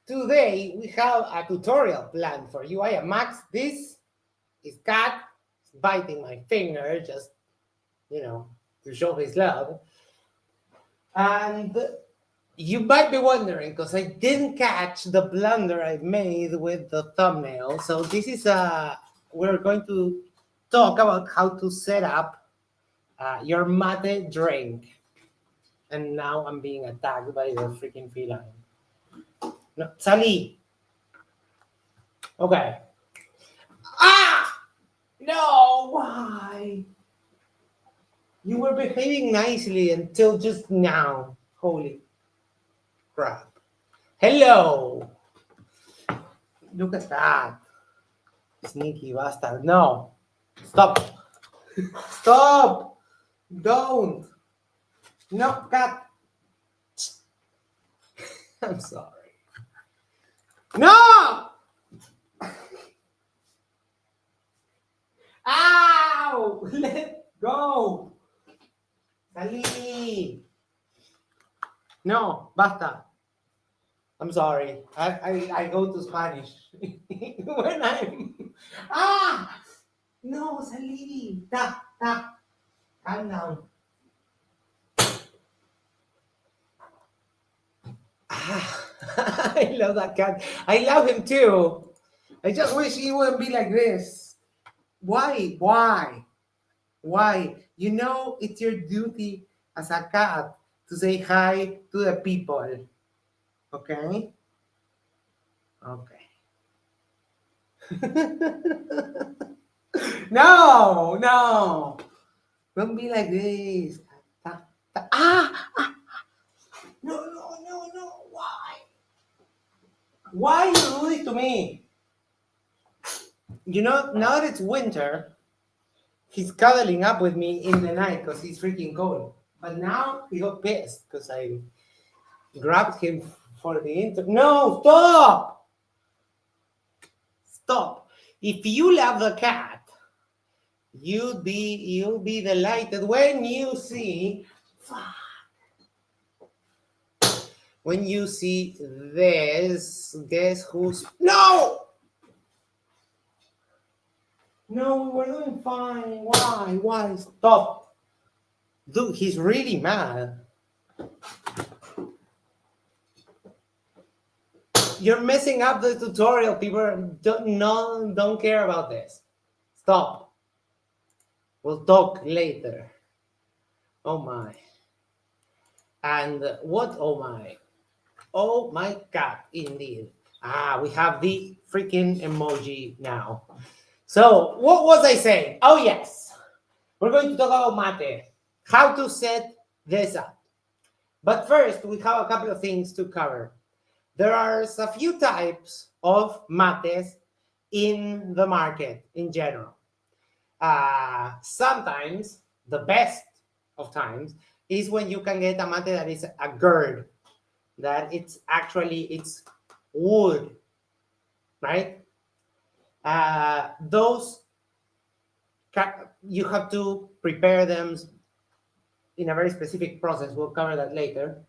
Today we have a tutorial planned for you. I am Max. This is Cat biting my finger just, to show his love. And you might be wondering, because I didn't catch the blunder I made with the thumbnail. So this is we're going to talk about how to set up your mate drink. And now I'm being attacked by the freaking feline. No, Sally. Okay. Ah! No, why? You were behaving nicely until just now. Holy crap. Hello. Look at that. Sneaky bastard. No. Stop. Stop. Don't. No, cat. I'm sorry. No! Ow! Let go. Salí. No, basta. I'm sorry. I go to Spanish when I'm. Ah! No, salí. Ta. Calm down. I love that cat. I love him too. I just wish he wouldn't be like this. Why? Why? You know, it's your duty as a cat to say hi to the people. Okay? Okay. No. Don't be like this. Ah! No. Why? Why you do it to me? You know, now that it's winter, he's cuddling up with me in the night because he's freaking cold. But now he got pissed because I grabbed him for the intro. No, stop! Stop. If you love the cat, you'll be delighted when you see this. Guess who's no! No, we're doing fine. Why? Stop. Dude, he's really mad. You're messing up the tutorial. People don't care about this. Stop. We'll talk later. Oh my. And what? Oh my. Oh my God, indeed. We have the freaking emoji now. So, what was I saying? Oh yes. We're going to talk about mate. How to set this up. But first, we have a couple of things to cover. There are a few types of mates in the market in general. Sometimes, the best of times, is when you can get a mate that is a gourd, that it's wood, right? Those you have to prepare them in a very specific process. We'll cover that later.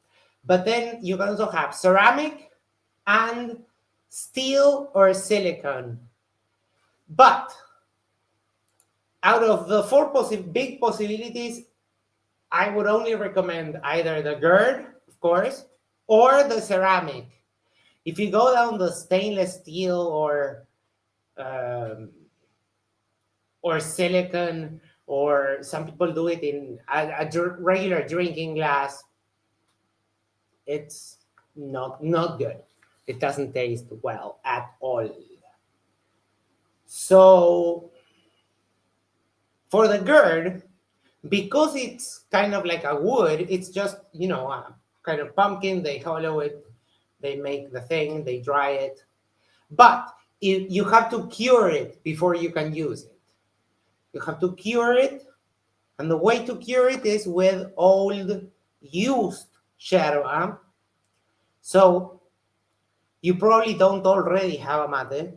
But then you can also have ceramic and steel or silicone. But out of the four big possibilities, I would only recommend either the gourd, of course, or the ceramic. If you go down the stainless steel or silicone, or some people do it in a regular drinking glass, it's not good. It doesn't taste well at all. So for the gourd, because it's kind of like a wood, it's just, a kind of pumpkin. They hollow it, they make the thing, they dry it. But you have to cure it before you can use it. You have to cure it. And the way to cure it is with old used yerba. So you probably don't already have a mate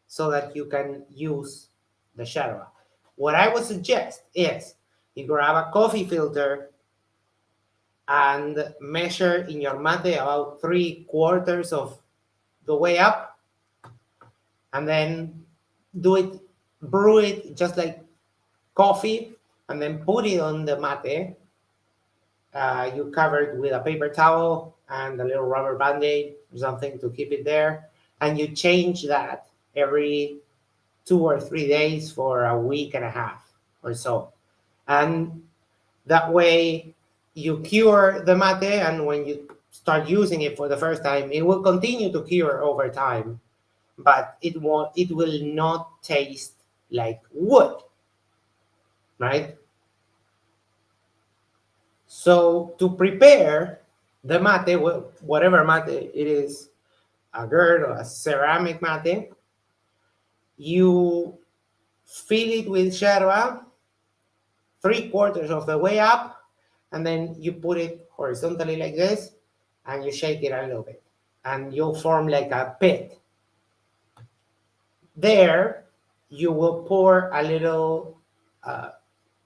so that you can use the yerba. What I would suggest is you grab a coffee filter and measure in your mate about 3/4 of the way up, and then do it, brew it just like coffee, and then put it on the mate. You cover it with a paper towel and a little rubber band-aid or something to keep it there, and you change that every 2 or 3 days for a week and a half or so. And that way you cure the mate, and when you start using it for the first time, it will continue to cure over time, but it will not taste like wood, right? So to prepare the mate, whatever mate it is, a gourd or a ceramic mate, you fill it with yerba 3/4 of the way up, and then you put it horizontally like this, and you shake it a little bit, and you'll form like a pit. There, you will pour a little uh,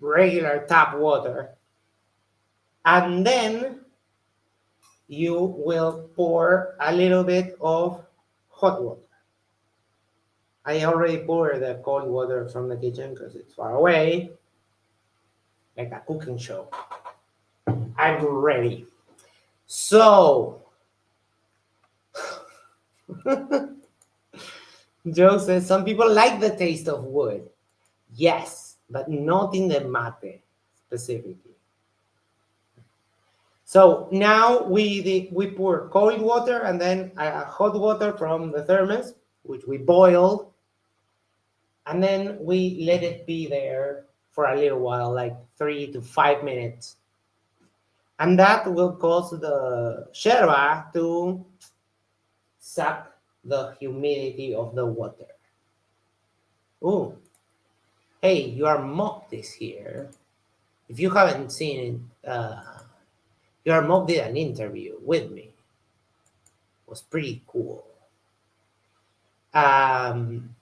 regular tap water, and then you will pour a little bit of hot water. I already poured the cold water from the kitchen because it's far away, like a cooking show. I'm ready. So, Joe says some people like the taste of wood. Yes, but not in the mate specifically. So now we pour cold water and then hot water from the thermos, which we boiled, and then we let it be there for a little while, like 3 to 5 minutes. And that will cause the yerba to suck the humidity of the water. Oh, hey, your mock is here. If you haven't seen it, your mock did an interview with me. It was pretty cool. Um,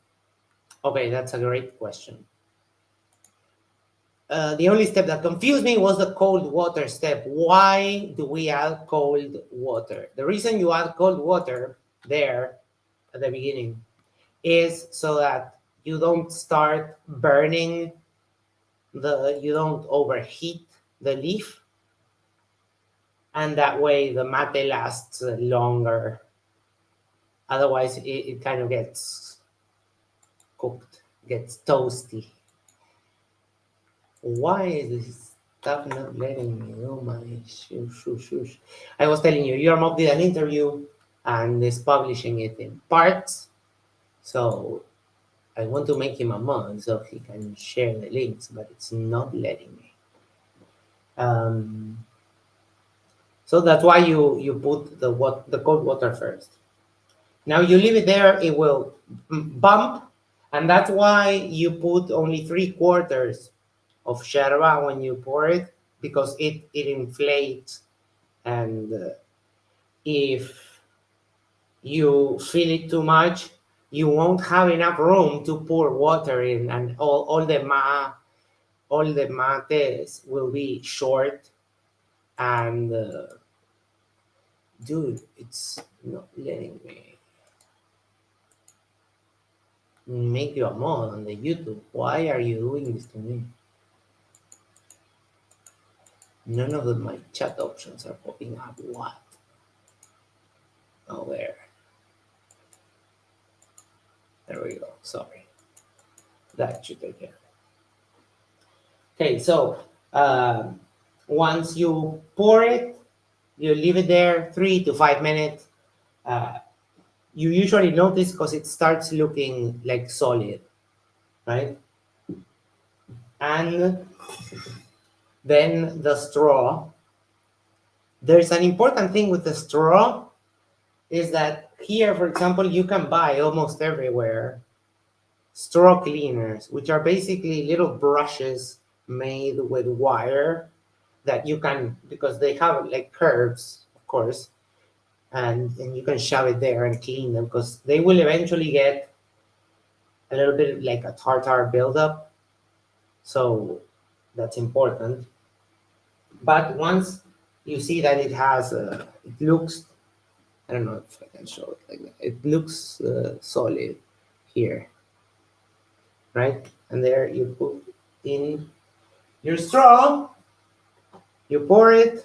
okay, that's a great question. The only step that confused me was the cold water step. Why do we add cold water? The reason you add cold water there at the beginning is so that you don't start burning you don't overheat the leaf, and that way the mate lasts longer. Otherwise, it kind of gets cooked, gets toasty. Why is this stuff not letting me? Oh my, shush. I was telling you, your mom did an interview and is publishing it in parts. So I want to make him a mod so he can share the links, but it's not letting me. So that's why you put the cold water first. Now you leave it there, it will bump, and that's why you put only 3/4 of yerba when you pour it, because it inflates, and if you fill it too much, you won't have enough room to pour water in, and all the mates will be short, and dude, it's not letting me make you a mod on the YouTube. Why are you doing this to me? None of my chat options are popping up. What? Oh, there. There we go. Sorry. That should take care. Okay, so once you pour it, you leave it there 3 to 5 minutes. You usually notice because it starts looking like solid, right? And then the straw. There's an important thing with the straw is that here, for example, you can buy almost everywhere straw cleaners, which are basically little brushes made with wire that you can, because they have like curves, of course, and you can shove it there and clean them because they will eventually get a little bit like a tartar buildup. So that's important. But once you see that it has, it looks, I don't know if I can show it like that. It looks solid here, right? And there you put in your straw, you pour it,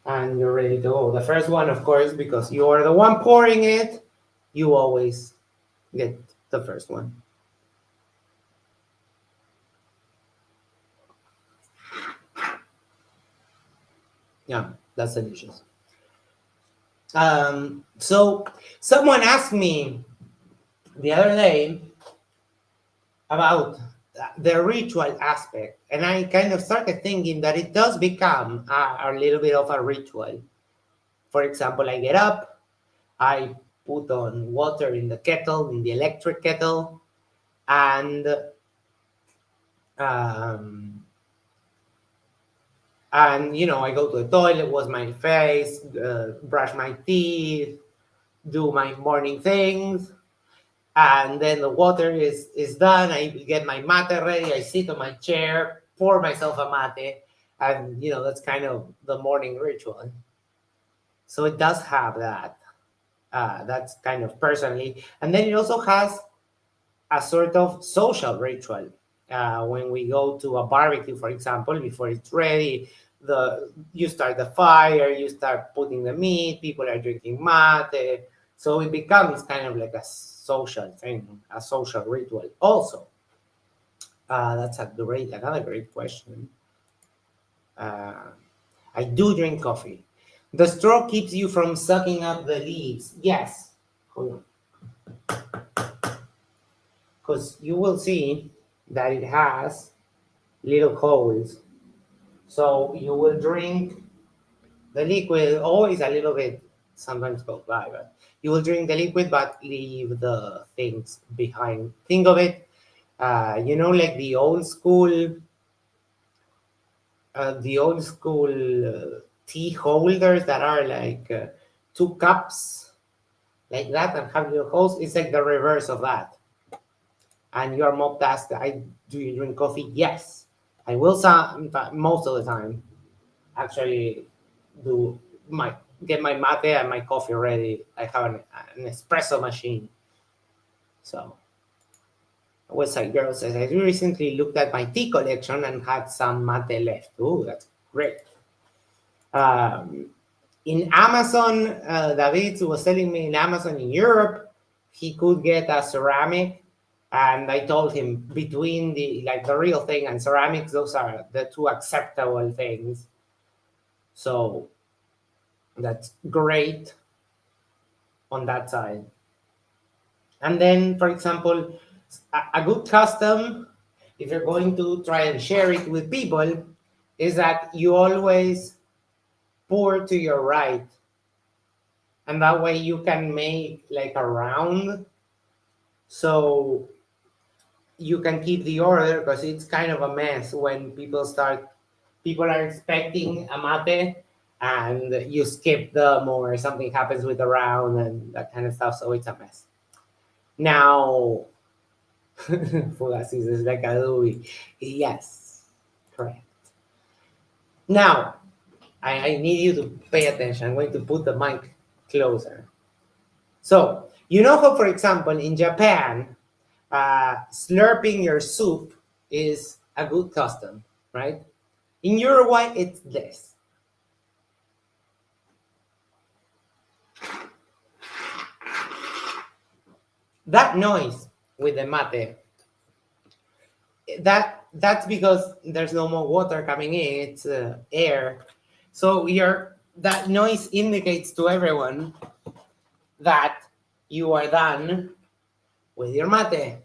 and you're ready to go. The first one, of course, because you are the one pouring it, you always get the first one. Yeah, that's delicious. So someone asked me the other day about the ritual aspect, and I kind of started thinking that it does become a little bit of a ritual. For example, I get up, I put on water in the kettle, in the electric kettle, and um, I go to the toilet, wash my face, brush my teeth, do my morning things, and then the water is done. I get my mate ready. I sit on my chair, pour myself a mate, and that's kind of the morning ritual. So it does have that. That's kind of personally, and then it also has a sort of social ritual. When we go to a barbecue, for example, before it's ready, you start the fire, you start putting the meat, people are drinking mate, so it becomes kind of like a social thing, a social ritual. Also, that's another great question. Uh, I do drink coffee. The straw keeps you from sucking up the leaves. Yes, hold on, because you will see that it has little holes. So you will drink the liquid, always a little bit, sometimes goes by, but you will drink the liquid but leave the things behind. Think of it, like the old school tea holders that are like two cups like that and have your holes. It's like the reverse of that. And you are mocked asked, do you drink coffee? Yes. I will some, most of the time actually do my get my mate and my coffee ready. I have an espresso machine. So website girl says I recently looked at my tea collection and had some mate left. Oh, that's great. Um, in Amazon, David was telling me in Amazon in Europe, he could get a ceramic, and I told him between the real thing and ceramics, those are the two acceptable things. So that's great on that side. And then, for example, a good custom, if you're going to try and share it with people, is that you always pour to your right. And that way you can make like a round. So you can keep the order because it's kind of a mess when people are expecting a mate and you skip them or something happens with the round and that kind of stuff. So it's a mess. Now, Fugazi is like a Louis. Yes, correct. Now, I need you to pay attention. I'm going to put the mic closer. So, you know how, for example, in Japan, slurping your soup is a good custom, right? In Uruguay, it's this. That noise with the mate, that's because there's no more water coming in, it's air. So that noise indicates to everyone that you are done with your mate.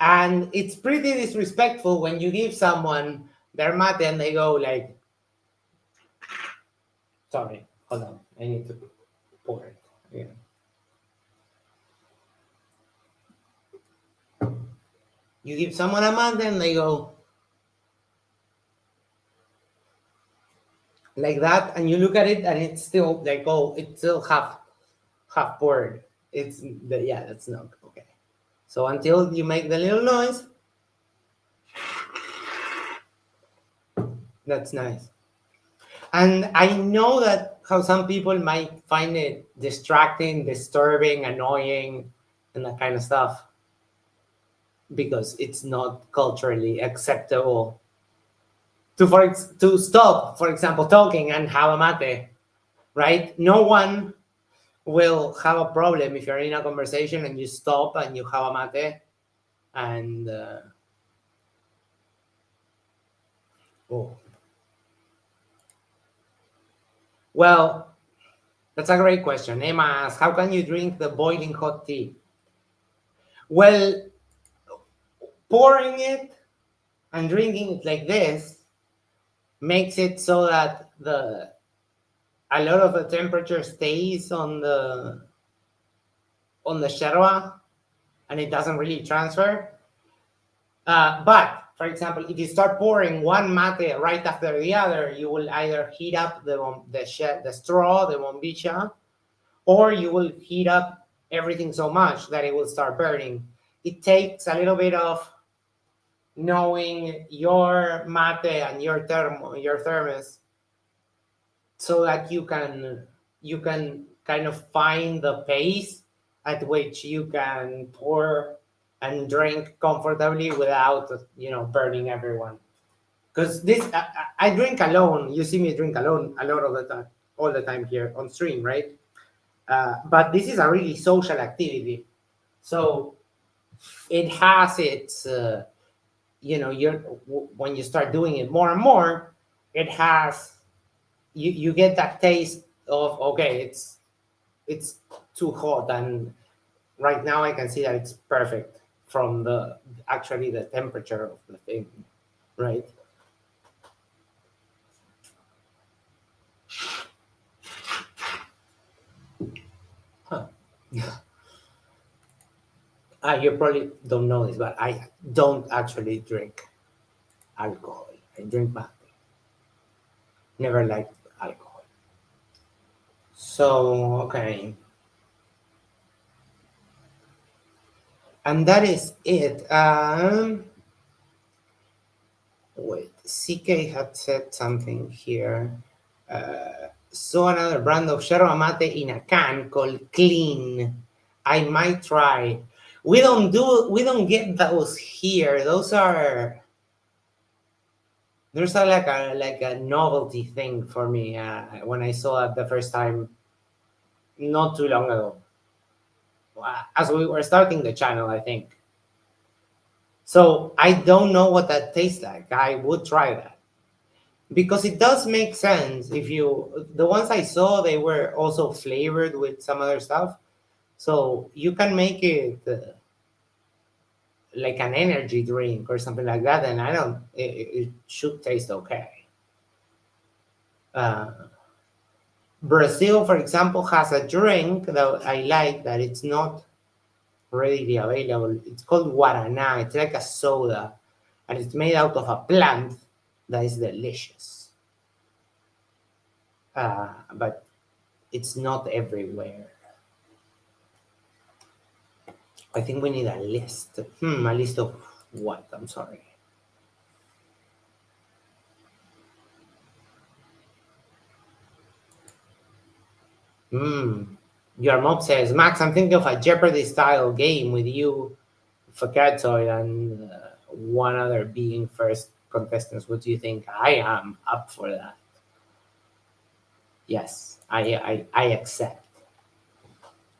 And it's pretty disrespectful when you give someone their mate and they go like, sorry, hold on, I need to pour it. Yeah. You give someone a mate and they go like that, and you look at it and it's still like, oh, it's still half poured. Yeah, that's not okay. So until you make the little noise, That's nice. And I know that how some people might find it distracting, disturbing, annoying, and that kind of stuff because it's not culturally acceptable to stop, for example, talking and have a mate, right? No one will have a problem if you're in a conversation and you stop and you have a mate and oh, well, that's a great question. Emma asks, how can you drink the boiling hot tea? Well, pouring it and drinking it like this makes it so that the a lot of the temperature stays on the yerba and it doesn't really transfer. But for example, if you start pouring one mate right after the other, you will either heat up the straw, the bombicha, or you will heat up everything so much that it will start burning. It takes a little bit of knowing your mate and your thermos, so that you can kind of find the pace at which you can pour and drink comfortably without burning everyone. Because I drink alone. You see me drink alone a lot of the time, all the time here on stream, right? But this is a really social activity, so it has its you're when you start doing it more and more, it has you get that taste of, okay, it's too hot, and right now I can see that it's perfect from the actually the temperature of the thing, right? Huh. You probably don't know this, but I don't actually drink alcohol. I drink mate. Never liked alcohol. So okay, and that is it. Wait, CK had said something here. Saw another brand of yerba mate in a can called Clean. I might try. We don't get those here. There's like a novelty thing for me when I saw it the first time not too long ago. As we were starting the channel, I think. So I don't know what that tastes like. I would try that. Because it does make sense. If you the ones I saw, they were also flavored with some other stuff, so you can make it like an energy drink or something like that, and I don't it should taste okay. uh, Brazil, for example, has a drink that I like that it's not readily available. It's called guarana. It's like a soda, and it's made out of a plant that is delicious, but it's not everywhere. I think we need a list. A list of what? I'm sorry. Hmm. Your mom says, Max, I'm thinking of a Jeopardy style game with you, Fakatoy, and one other being first contestants. What do you think? I am up for that. Yes, I accept.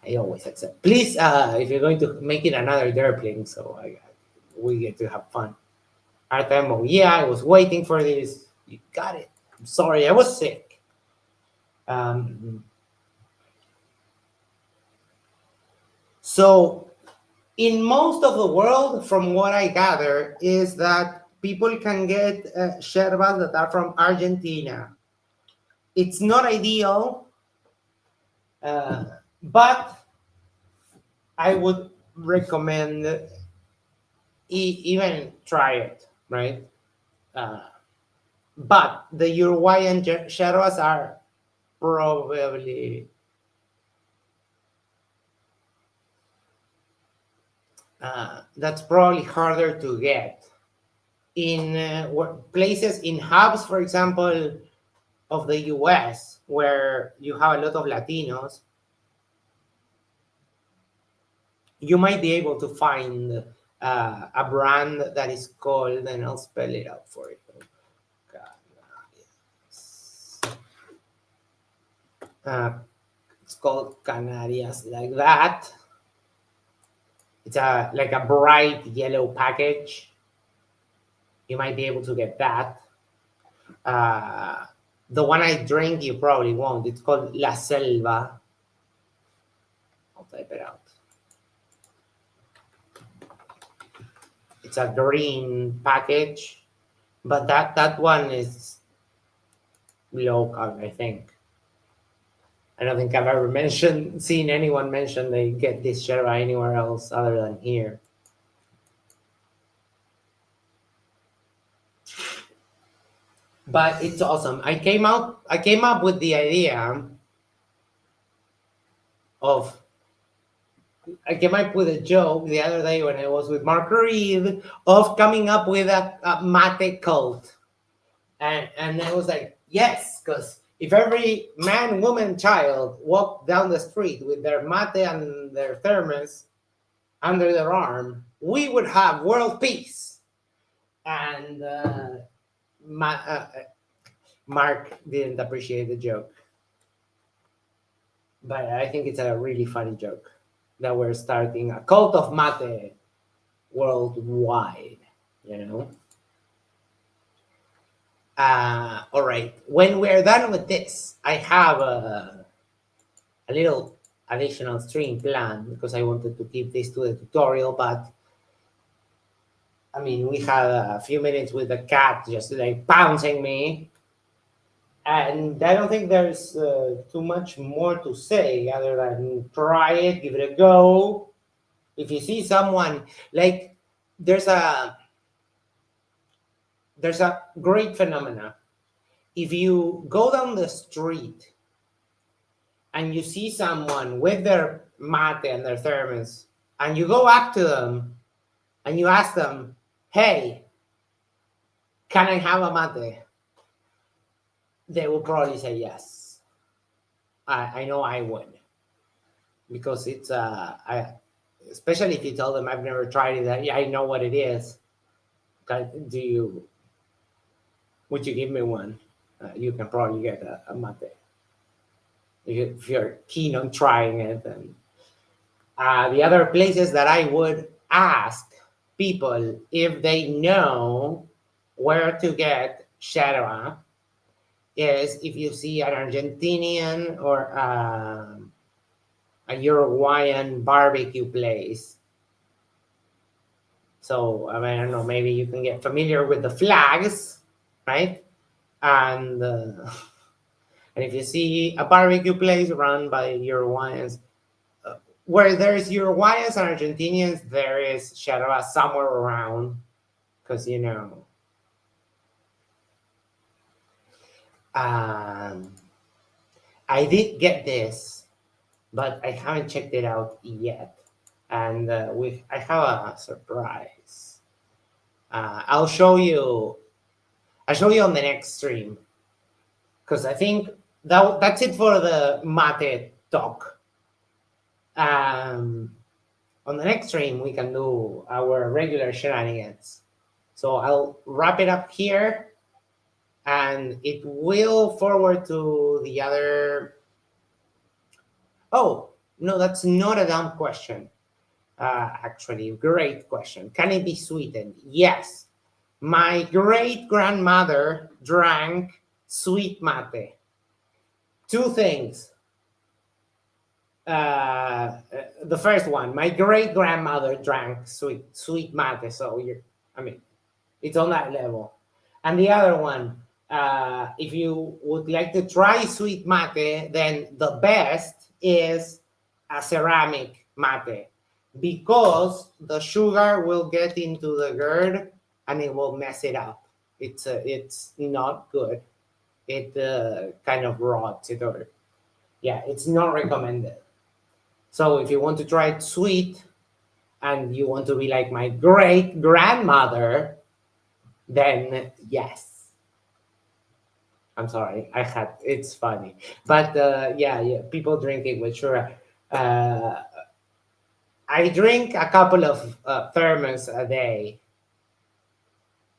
I always accept. Please, if you're going to make it another Derpling, so we get to have fun. Artemo, yeah, I was waiting for this. You got it. I'm sorry, I was sick. Um, so, in most of the world, from what I gather, is that people can get sherbas that are from Argentina. It's not ideal, uh, but I would recommend even try it, right? Uh, but the Uruguayan sherbas are probably that's probably harder to get. in places in hubs, for example, of the US, where you have a lot of Latinos, you might be able to find a brand that is called, and I'll spell it out for you. It's called Canarias, like that. It's a like a bright yellow package. You might be able to get that. Uh, the one I drink, you probably won't. It's called La Selva. I'll type it out. It's a green package, but that one is local, I think. I don't think I've ever seen anyone mention they get this yerba anywhere else other than here. But it's awesome. I came up with the idea of I came up with a joke the other day when I was with Mark Reed of coming up with a mate cult. And I was like, yes, because if every man, woman, child walked down the street with their mate and their thermos under their arm, we would have world peace. And Mark didn't appreciate the joke, but I think it's a really funny joke that we're starting a cult of mate worldwide, you know? All right. When we're done with this, I have a little additional stream plan because I wanted to keep this to the tutorial, but I mean, we had a few minutes with the cat just like pouncing me, and I don't think there's too much more to say other than try it, give it a go. If you see someone like there's a there's a great phenomena. If you go down the street and you see someone with their mate and their thermos, and you go up to them and you ask them, "Hey, can I have a mate?" They will probably say yes. I know I would, because it's especially if you tell them I've never tried it. I know what it is. Do you? Would you give me one? You can probably get a mate if you're keen on trying it. And the other places that I would ask people if they know where to get yerba is if you see an Argentinian or a Uruguayan barbecue place. So I mean, I don't know, maybe you can get familiar with the flags, right? And and if you see a barbecue place run by Uruguayans, where there's Uruguayans and Argentinians, there is yerba somewhere around, because you know. Um, I did get this, but I haven't checked it out yet, and I have a surprise. I'll show you. I'll show you on the next stream, because I think that's it for the mate talk. On the next stream, we can do our regular shenanigans. So I'll wrap it up here, and it will forward to the other. Oh, no, that's not a dumb question. Actually, great question. Can it be sweetened? Yes. My great grandmother drank sweet mate. Two things. The first one, my great grandmother drank sweet mate. So I mean, it's on that level. And the other one, if you would like to try sweet mate, then the best is a ceramic mate, because the sugar will get into the gourd and it will mess it up. It's not good. It kind of rots it, or yeah, it's not recommended. So if you want to try it sweet and you want to be like my great grandmother, then yes. I'm sorry. I had it's funny, but yeah, yeah. People drinking with sure. Uh, I drink a couple of thermos a day,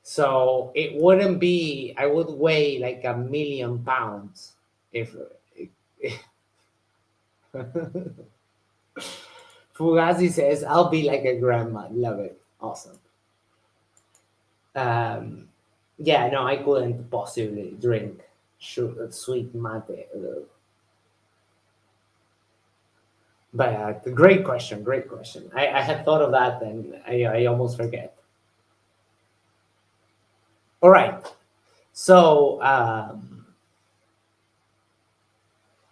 so it wouldn't be. I would weigh like 1,000,000 pounds if. Fugazi says, "I'll be like a grandma." Love it. Awesome. Um, yeah, no, I couldn't possibly drink sweet mate. But great question. Great question. I had thought of that and I almost forget. All right. So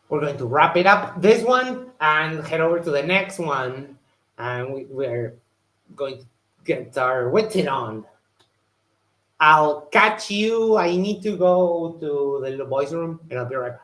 we're going to wrap it up this one and head over to the next one. And we're going to get our wits on. I'll catch you. I need to go to the boys' room and I'll be right back.